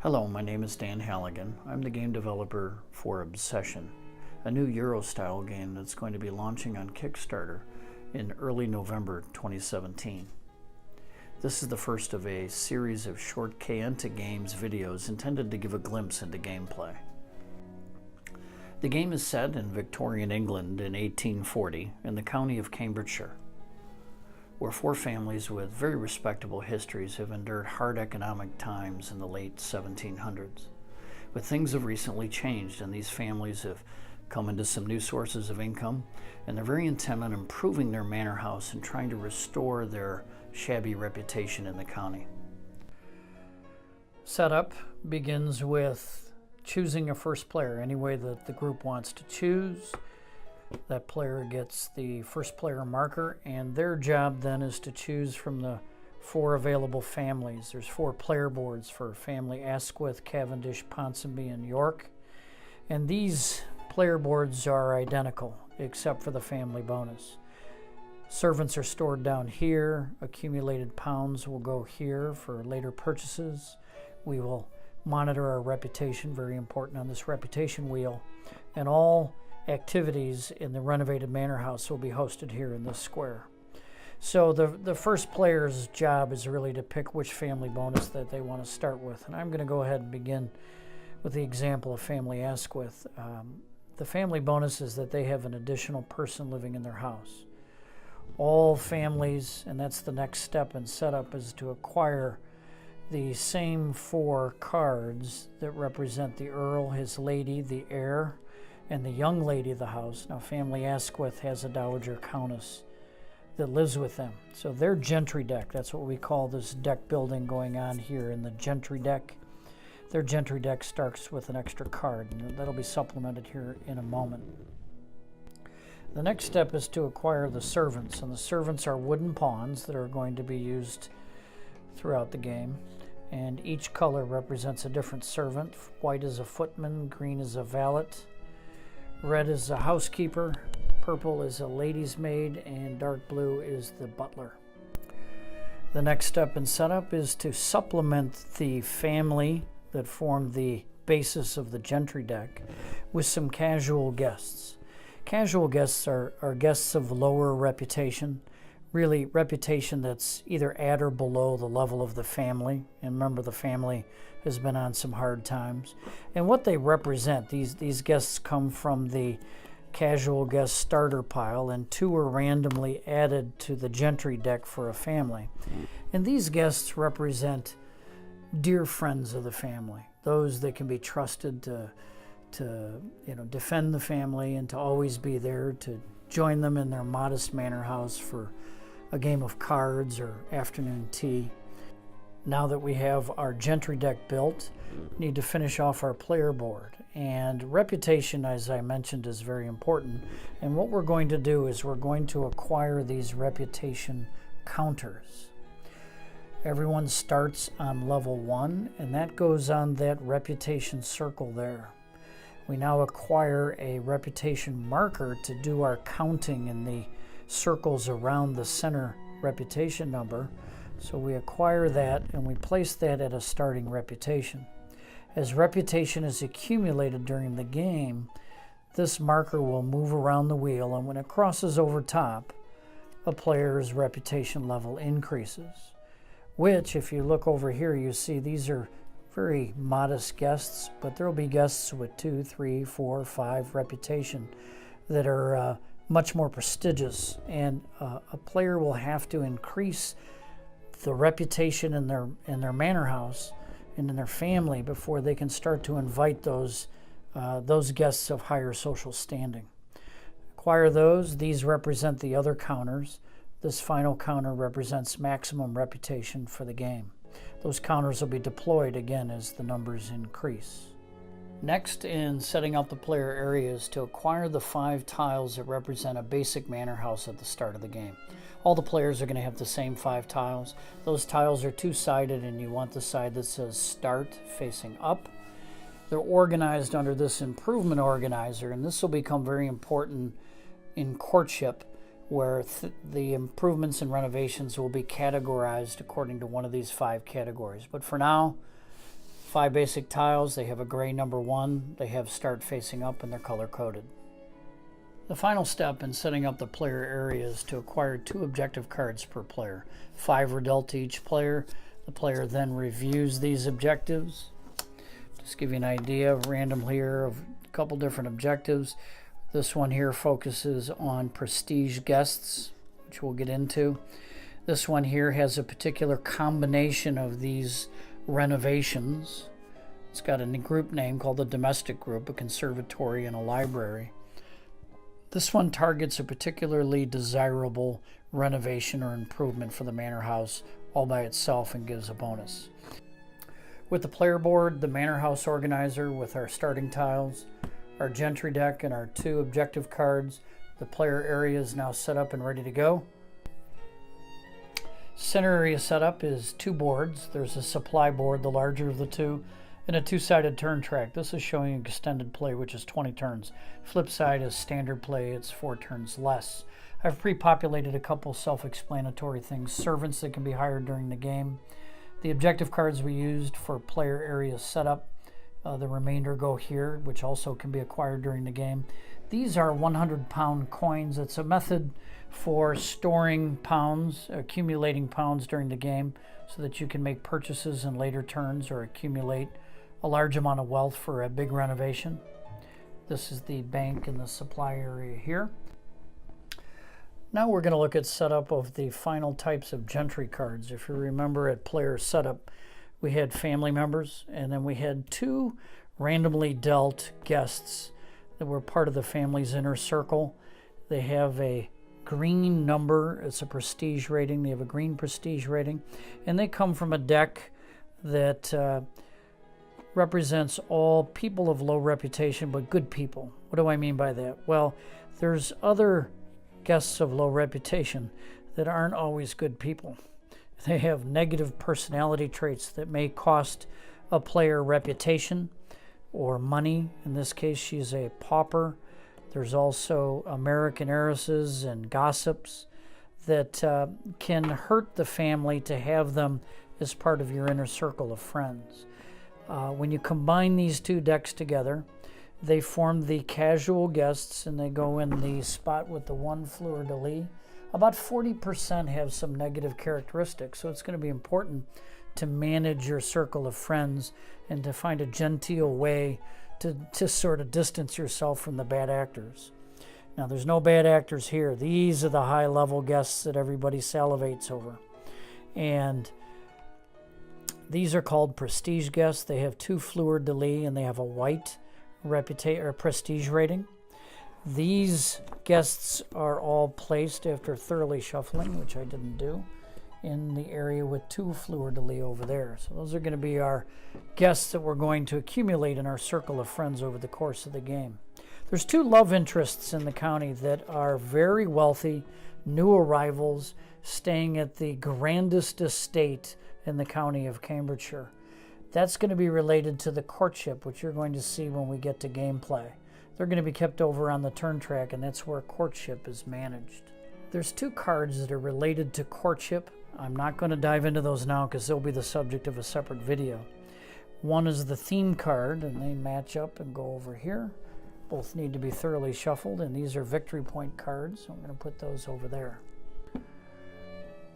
Hello, my name is Dan Halligan. I'm the game developer for Obsession, a new Euro-style game that's going to be launching on Kickstarter in early November 2017. This is the first of a series of short Kayenta Games videos intended to give a glimpse into gameplay. The game is set in Victorian England in 1840 in the county of Cambridgeshire, where four families with very respectable histories have endured hard economic times in the late 1700s. But things have recently changed, and these families have come into some new sources of income, and they're very intent on improving their manor house and trying to restore their shabby reputation in the county. Setup begins with choosing a first player any way that the group wants to choose. That player gets the first player marker, and their job then is to choose from the four available families. There's four player boards for family Asquith, Cavendish, Ponsonby, and York. And these player boards are identical except for the family bonus. Servants are stored down here. Accumulated pounds will go here for later purchases. We will monitor our reputation, very important on this reputation wheel. And all activities in the renovated manor house will be hosted here in this square. So the first player's job is really to pick which family bonus that they want to start with. And I'm going to go ahead and begin with the example of family Asquith. The family bonus is that they have an additional person living in their house. All families, and that's the next step in setup, is to acquire the same four cards that represent the Earl, his lady, the heir, and the young lady of the house. Now, family Asquith has a Dowager Countess that lives with them. So their gentry deck, that's what we call this deck building going on here in the gentry deck. Their gentry deck starts with an extra card, and that'll be supplemented here in a moment. The next step is to acquire the servants, and the servants are wooden pawns that are going to be used throughout the game. And each color represents a different servant. White is a footman, green is a valet, red is a housekeeper, purple is a lady's maid, and dark blue is the butler. The next step in setup is to supplement the family that formed the basis of the gentry deck with some casual guests. Casual guests are guests of lower reputation, really reputation that's either at or below the level of the family. And remember, the family has been on some hard times. And what they represent, these guests come from the casual guest starter pile, and two are randomly added to the gentry deck for a family. And these guests represent dear friends of the family, those that can be trusted to defend the family and to always be there, to join them in their modest manor house for a game of cards or afternoon tea. Now that we have our gentry deck built, we need to finish off our player board. And reputation, as I mentioned, is very important. And what we're going to do is we're going to acquire these reputation counters. Everyone starts on level 1, and that goes on that reputation circle there. We now acquire a reputation marker to do our counting in the circles around the center reputation number. So we acquire that and we place that at a starting reputation. As reputation is accumulated during the game, this marker will move around the wheel, and when it crosses over top, a player's reputation level increases. Which, if you look over here, you see these are very modest guests, but there will be guests with 2, 3, 4, 5 reputation that are much more prestigious, and a player will have to increase the reputation in their manor house and in their family before they can start to invite those guests of higher social standing. Acquire those. These represent the other counters. This final counter represents maximum reputation for the game. Those counters will be deployed again as the numbers increase. Next, in setting up the player area, is to acquire the 5 tiles that represent a basic manor house at the start of the game. All the players are going to have the same 5 tiles. Those tiles are two-sided, and you want the side that says start facing up. They're organized under this improvement organizer, and this will become very important in courtship, where the improvements and renovations will be categorized according to one of these 5 categories. But for now, 5 basic tiles. They have a gray number 1. They have start facing up and they're color coded. The final step in setting up the player area is to acquire 2 objective cards per player. 5 are dealt to each player. The player then reviews these objectives. Just give you an idea of random here of a couple different objectives. This one here focuses on prestige guests, which we'll get into. This one here has a particular combination of these renovations. It's got a group name called the domestic group, a conservatory, and a library. This one targets a particularly desirable renovation or improvement for the manor house all by itself and gives a bonus. With the player board, the manor house organizer with our starting tiles, our gentry deck, and our 2 objective cards, the player area is now set up and ready to go. Center area setup is 2 boards. There's a supply board, the larger of the 2, and a 2-sided turn track. This is showing extended play, which is 20 turns. Flip side is standard play, it's 4 turns less. I've pre-populated a couple self-explanatory things. Servants that can be hired during the game. The objective cards we used for player area setup. The remainder go here, which also can be acquired during the game. These are 100-pound coins. It's a method for storing pounds, accumulating pounds during the game so that you can make purchases in later turns or accumulate a large amount of wealth for a big renovation. This is the bank and the supply area here. Now we're going to look at setup of the final types of gentry cards. If you remember at player setup, we had family members, and then we had 2 randomly dealt guests that were part of the family's inner circle. They have a green number. It's a prestige rating. They have a green prestige rating, and they come from a deck that represents all people of low reputation but good people. What do I mean by that? Well, there's other guests of low reputation that aren't always good people. They have negative personality traits that may cost a player reputation or money. In this case, she's a pauper. There's also American heiresses and gossips that can hurt the family to have them as part of your inner circle of friends. When you combine these 2 decks together, they form the casual guests, and they go in the spot with the 1 fleur-de-lis. About 40% have some negative characteristics, so it's going to be important to manage your circle of friends and to find a genteel way to sort of distance yourself from the bad actors. Now, there's no bad actors here. These are the high-level guests that everybody salivates over. And these are called prestige guests. They have 2 fleur-de-lis, and they have a white prestige rating. These guests are all placed after thoroughly shuffling, which I didn't do, in the area with 2 fleur-de-lis over there. So those are going to be our guests that we're going to accumulate in our circle of friends over the course of the game. There's 2 love interests in the county that are very wealthy, new arrivals, staying at the grandest estate in the county of Cambridgeshire. That's going to be related to the courtship, which you're going to see when we get to gameplay. They're going to be kept over on the turn track, and that's where courtship is managed. There's 2 cards that are related to courtship. I'm not going to dive into those now because they'll be the subject of a separate video. One is the theme card, and they match up and go over here. Both need to be thoroughly shuffled, and these are victory point cards. So I'm going to put those over there.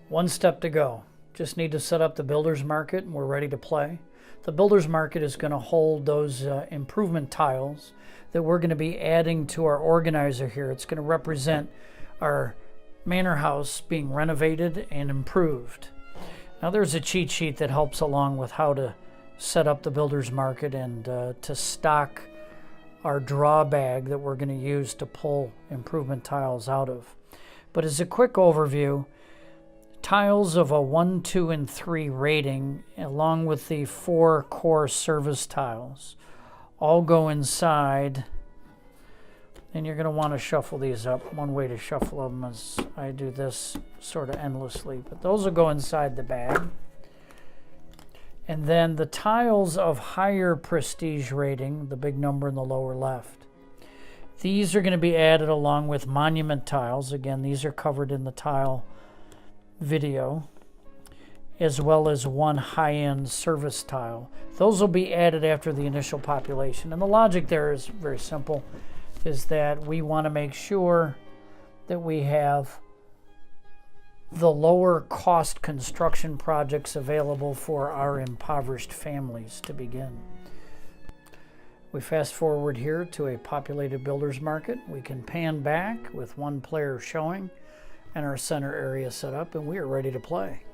1 step to go. Just need to set up the builder's market, and we're ready to play. The builder's market is going to hold those improvement tiles that we're going to be adding to our organizer here. It's going to represent our manor house being renovated and improved. Now there's a cheat sheet that helps along with how to set up the builder's market and to stock our draw bag that we're going to use to pull improvement tiles out of. But as a quick overview, tiles of a 1, 2, and 3 rating, along with the 4 core service tiles, all go inside, and you're going to want to shuffle these up. One way to shuffle them is I do this sort of endlessly, but those will go inside the bag. And then the tiles of higher prestige rating, the big number in the lower left, these are going to be added along with monument tiles. Again, these are covered in the tile video. as well as one high-end service tile. Those will be added after the initial population. And the logic there is very simple, is that we want to make sure that we have the lower cost construction projects available for our impoverished families to begin. We fast forward here to a populated builders market. We can pan back with one player showing and our center area set up, and we are ready to play.